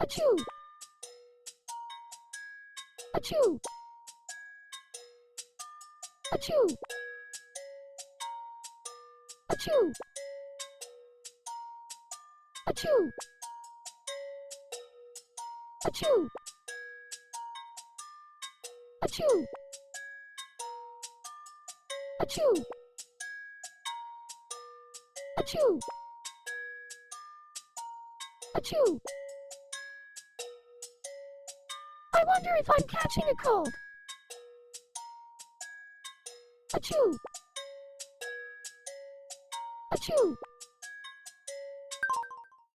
Achoo! Achoo! Achoo! Achoo! Achoo! Achoo! Achoo! Achoo! Achoo! Achoo! I wonder if I'm catching a cold. Achoo! Achoo!